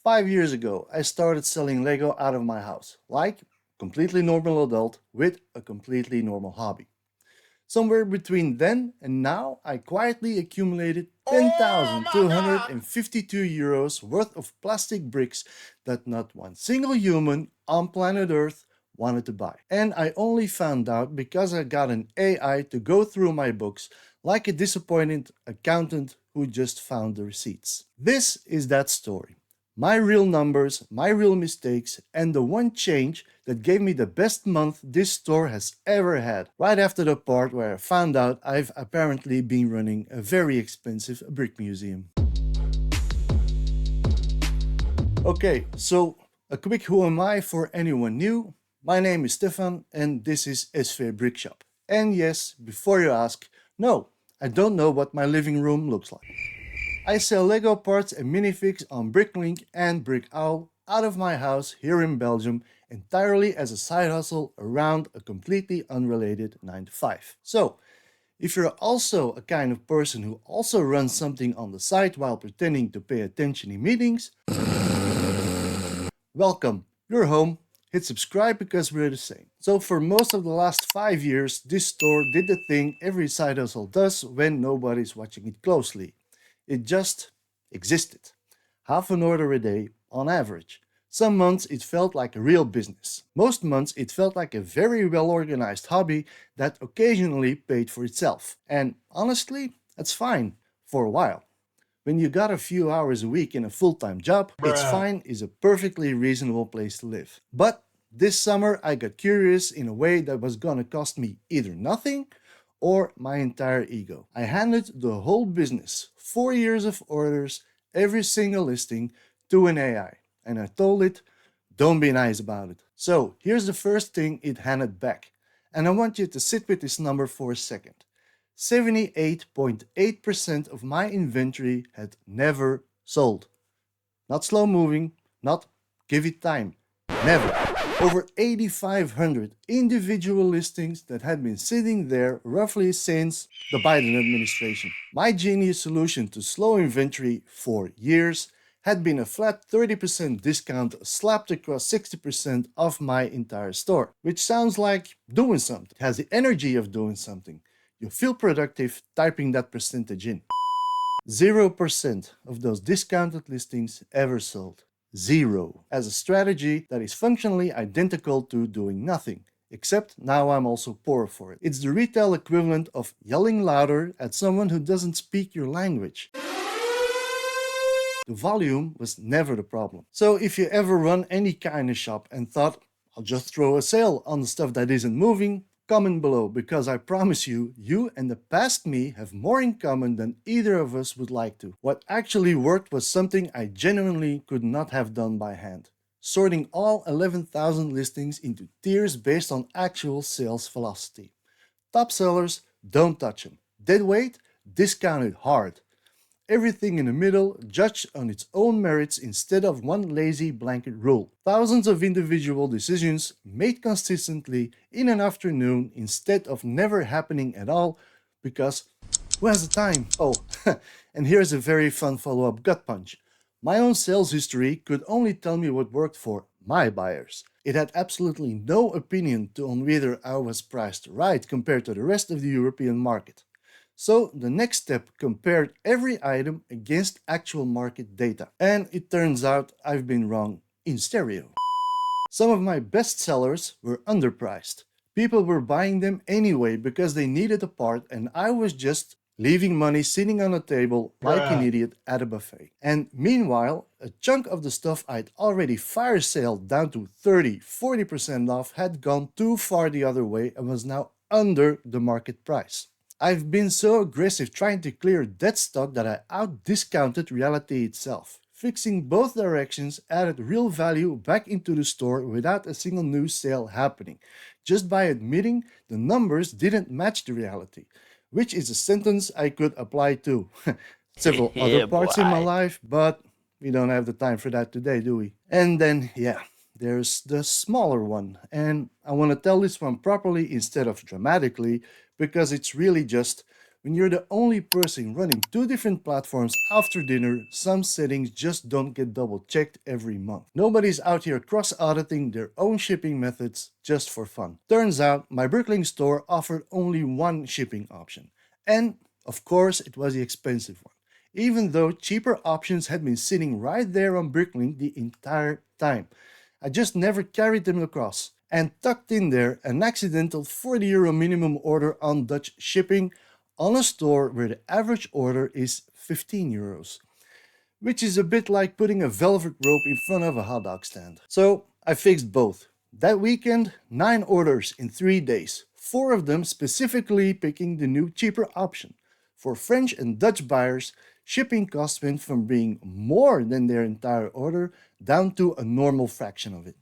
5 years ago, I started selling Lego out of my house, like a completely normal adult with a completely normal hobby. Somewhere between then and now, I quietly accumulated 10,252 euros worth of plastic bricks that not one single human on planet Earth wanted to buy. And I only found out because I got an AI to go through my books like a disappointed accountant who just found the receipts. This is that story. My real numbers, my real mistakes, and the one change that gave me the best month this store has ever had. Right after the part where I found out I've apparently been running a very expensive brick museum. Okay, so a quick who am I for anyone new. My name is Stefan and this is SV Brick Shop. And yes, before you ask, no, I don't know what my living room looks like. I sell Lego parts and minifigs on Bricklink and BrickOwl out of my house here in Belgium entirely as a side hustle around a completely unrelated 9 to 5. So, if you're also a kind of person who also runs something on the side while pretending to pay attention in meetings, welcome, you're home. Hit subscribe because we're the same. So for most of the last 5 years, this store did the thing every side hustle does when nobody's watching it closely. It just existed. Half an order a day on average. Some months it felt like a real business. Most months it felt like a very well-organized hobby that occasionally paid for itself. And honestly, that's fine for a while. When you got a few hours a week in a full-time job, it's fine is a perfectly reasonable place to live. But this summer I got curious in a way that was gonna cost me either nothing or my entire ego. I handed the whole business, 4 years of orders, every single listing, to an AI. And I told it, don't be nice about it. So here's the first thing it handed back. And I want you to sit with this number for a second. 78.8% of my inventory had never sold. Not slow moving, not give it time, never. Over 8,500 individual listings that had been sitting there roughly since the Biden administration. My genius solution to slow inventory for years had been a flat 30% discount slapped across 60% of my entire store, which sounds like doing something. It has the energy of doing something. You feel productive typing that percentage in. 0% of those discounted listings ever sold. Zero. As a strategy that is functionally identical to doing nothing. Except now I'm also poor for it. It's the retail equivalent of yelling louder at someone who doesn't speak your language. The volume was never the problem. So if you ever run any kind of shop and thought, I'll just throw a sale on the stuff that isn't moving, comment below, because I promise you, you and the past me have more in common than either of us would like to. What actually worked was something I genuinely could not have done by hand. Sorting all 11,000 listings into tiers based on actual sales velocity. Top sellers, don't touch them. Dead weight, discounted hard. Everything in the middle judged on its own merits instead of one lazy blanket rule. Thousands of individual decisions made consistently in an afternoon instead of never happening at all because who has the time? Oh, and here's a very fun follow-up gut punch. My own sales history could only tell me what worked for my buyers. It had absolutely no opinion on whether I was priced right compared to the rest of the European market. So the next step compared every item against actual market data. And it turns out I've been wrong in stereo. Some of my best sellers were underpriced. People were buying them anyway because they needed a part and I was just leaving money sitting on a table like an idiot at a buffet. And meanwhile, a chunk of the stuff I'd already fire saled down to 30–40% off had gone too far the other way and was now under the market price. I've been so aggressive trying to clear dead stock that I out-discounted reality itself. Fixing both directions added real value back into the store without a single new sale happening, just by admitting the numbers didn't match the reality, which is a sentence I could apply to several other parts in my life, but we don't have the time for that today, do we? And then, yeah, there's the smaller one, and I want to tell this one properly instead of dramatically, because it's really just When you're the only person running 2 different platforms after dinner, some settings just don't get double checked every month. Nobody's out here cross-auditing their own shipping methods just for fun. Turns out my Brooklyn store offered only one shipping option. And of course it was the expensive one, even though cheaper options had been sitting right there on Bricklink the entire time. I just never carried them across. And tucked in there, an accidental €40 minimum order on Dutch shipping on a store where the average order is €15, which is a bit like putting a velvet rope in front of a hot dog stand. So I fixed both. That weekend, 9 orders in 3 days, 4 of them specifically picking the new cheaper option. For French and Dutch buyers, shipping costs went from being more than their entire order down to a normal fraction of it.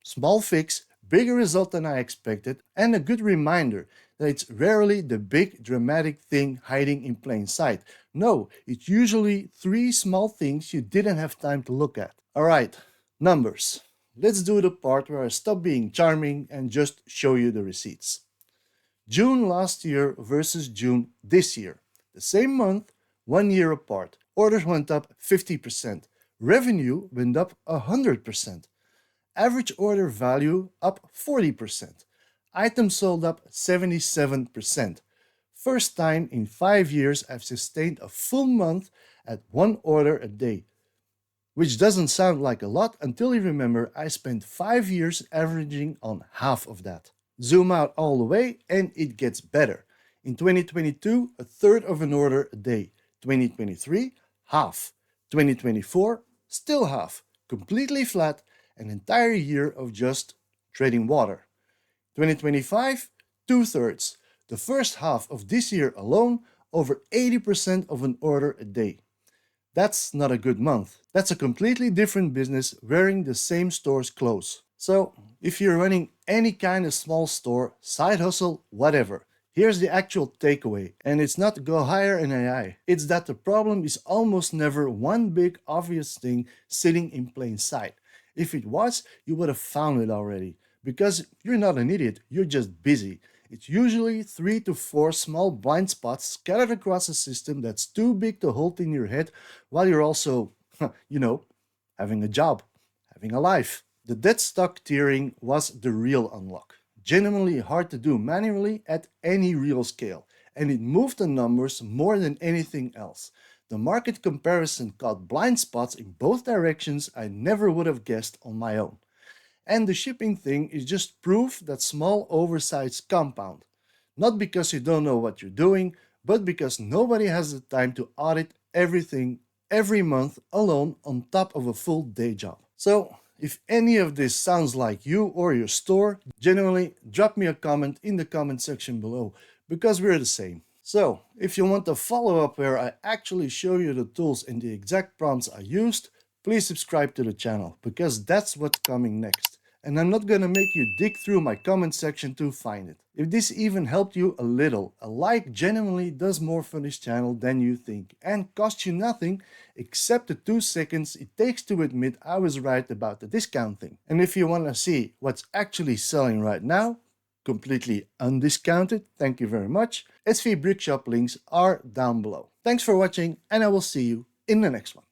Small fix, bigger result than I expected, and a good reminder that it's rarely the big dramatic thing hiding in plain sight. No, it's usually 3 small things you didn't have time to look at. Alright, numbers. Let's do the part where I stop being charming and just show you the receipts. June last year versus June this year. The same month, 1 year apart. Orders went up 50%. Revenue went up 100%. Average order value up 40%. Items sold up 77%. First time in 5 years I've sustained a full month at 1 order a day. Which doesn't sound like a lot until you remember I spent 5 years averaging on half of that. Zoom out all the way and it gets better. In 2022, a third of an order a day. 2023, half. 2024, still half. Completely flat. An entire year of just treading water. 2025, 2/3. The first half of this year alone, over 80% of an order a day. That's not a good month. That's a completely different business wearing the same store's clothes. So, if you're running any kind of small store, side hustle, whatever, here's the actual takeaway, and it's not go hire an AI. It's that the problem is almost never one big obvious thing sitting in plain sight. If it was, you would have found it already. Because you're not an idiot, you're just busy. It's usually 3 to 4 small blind spots scattered across a system that's too big to hold in your head while you're also, having a job, having a life. The dead stock tiering was the real unlock. Genuinely hard to do manually at any real scale. And it moved the numbers more than anything else. The market comparison caught blind spots in both directions I never would have guessed on my own. And the shipping thing is just proof that small oversights compound. Not because you don't know what you're doing, but because nobody has the time to audit everything every month alone on top of a full day job. So, if any of this sounds like you or your store, genuinely drop me a comment in the comment section below, because we're the same. So, if you want a follow-up where I actually show you the tools and the exact prompts I used, please subscribe to the channel, because that's what's coming next. And I'm not gonna make you dig through my comment section to find it. If this even helped you a little, a like genuinely does more for this channel than you think, and costs you nothing except the 2 seconds it takes to admit I was right about the discount thing. And if you wanna see what's actually selling right now, completely undiscounted, thank you very much, SV Brickshop links are down below. Thanks for watching, and I will see you in the next one.